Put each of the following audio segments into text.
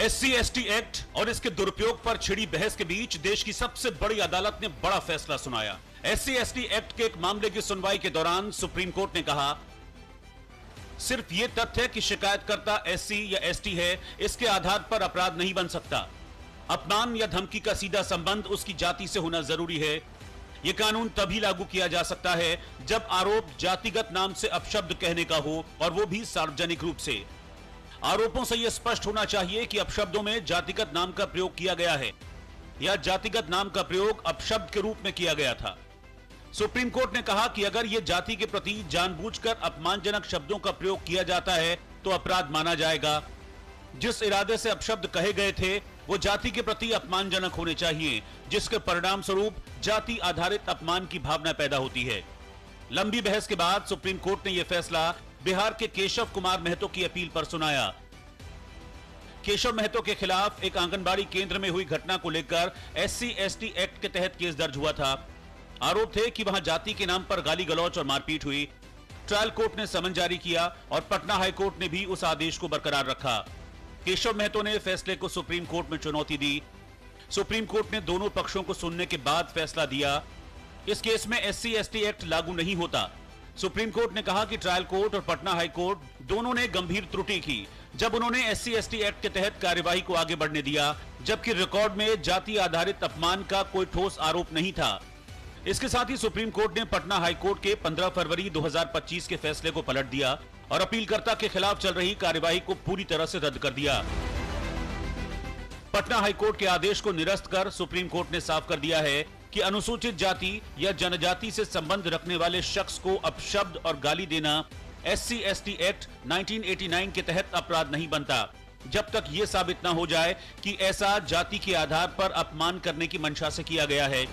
SC/ST act और इसके दुरुपयोग पर छिड़ी बहस के बीच देश की सबसे बड़ी अदालत ने बड़ा फैसला सुनाया। SC/ST एक्ट के एक मामले की सुनवाई के दौरान सुप्रीम कोर्ट ने कहा, सिर्फ यह तथ्य कि शिकायतकर्ता SC या ST है, इसके आधार पर अपराध नहीं बन सकता। अपमान या धमकी का सीधा संबंध उसकी जाति से होना जरूरी है। यह कानून तभी लागू किया जा सकता है जब आरोप जातिगत नाम से अपशब्द कहने का हो, और वो भी सार्वजनिक रूप से। आरोपों से यह स्पष्ट होना चाहिए कि अपशब्दों में जातिगत नाम का प्रयोग किया गया है या जातिगत नाम का प्रयोग अपशब्द के रूप में किया गया था। सुप्रीम कोर्ट ने कहा कि अगर यह जाति के प्रति जानबूझकर अपमानजनक शब्दों का प्रयोग किया जाता है तो अपराध माना जाएगा। जिस इरादे से अपशब्द कहे गए थे वो जाति के प्रति अपमानजनक होने चाहिए, जिसके परिणाम स्वरूप जाति आधारित अपमान की भावना पैदा होती है। लंबी बहस के बाद सुप्रीम कोर्ट ने यह फैसला बिहार के केशव कुमार महतो की अपील पर सुनाया। केशव महतो के खिलाफ एक आंगनबाड़ी केंद्र में हुई घटना को लेकर SC/ST एक्ट के तहत केस दर्ज हुआ था। आरोप थे कि वहां जाति के नाम पर गाली गलौच और मारपीट हुई। ट्रायल कोर्ट ने समन जारी किया और पटना हाई कोर्ट ने भी उस आदेश को बरकरार रखा। केशव महतो ने फैसले को सुप्रीम कोर्ट में चुनौती दी। सुप्रीम कोर्ट ने दोनों पक्षों को सुनने के बाद फैसला दिया। इस केस में SC/ST एक्ट लागू नहीं होता। सुप्रीम कोर्ट ने कहा कि ट्रायल कोर्ट और पटना हाई कोर्ट दोनों ने गंभीर त्रुटि की जब उन्होंने SC/ST एक्ट के तहत कार्यवाही को आगे बढ़ने दिया, जबकि रिकॉर्ड में जाति आधारित अपमान का कोई ठोस आरोप नहीं था। इसके साथ ही सुप्रीम कोर्ट ने पटना हाई कोर्ट के 15 फरवरी 2025 के फैसले को पलट दिया और अपीलकर्ता के खिलाफ चल रही कार्यवाही को पूरी तरह से रद्द कर दिया। पटना हाई कोर्ट के आदेश को निरस्त कर सुप्रीम कोर्ट ने साफ कर दिया है कि अनुसूचित जाति या जनजाति से संबंध रखने वाले शख्स को अपशब्द और गाली देना SC/ST एक्ट 1989 के तहत अपराध नहीं बनता, जब तक यह साबित न हो जाए कि ऐसा जाति के आधार पर अपमान करने की मंशा से किया गया है।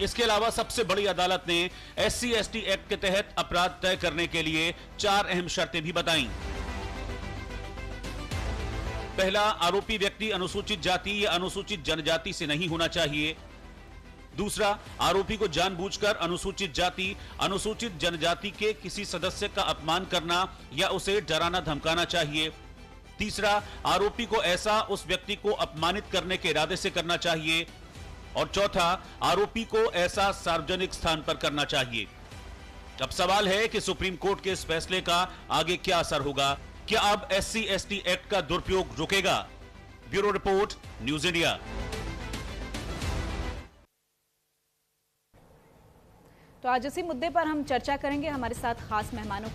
इसके अलावा सबसे बड़ी अदालत ने SC/ST एक्ट के तहत अपराध तय करने के लिए 4 अहम शर्तें भी बताईं। पहला, आरोपी व्यक्ति अनुसूचित जाति या अनुसूचित जनजाति से नहीं होना चाहिए। दूसरा, आरोपी को जानबूझकर अनुसूचित जाति, अनुसूचित जनजाति के किसी सदस्य का अपमान करना या उसे डराना धमकाना चाहिए। तीसरा, आरोपी को ऐसा उस व्यक्ति को अपमानित करने के इरादे से करना चाहिए। और चौथा, आरोपी को ऐसा सार्वजनिक स्थान पर करना चाहिए। अब सवाल है कि सुप्रीम कोर्ट के इस फैसले का आगे क्या असर होगा? क्या अब SC/ST एक्ट का दुरुपयोग रुकेगा? Bureau report, news India. तो आज इसी मुद्दे पर हम चर्चा करेंगे। हमारे साथ खास मेहमानों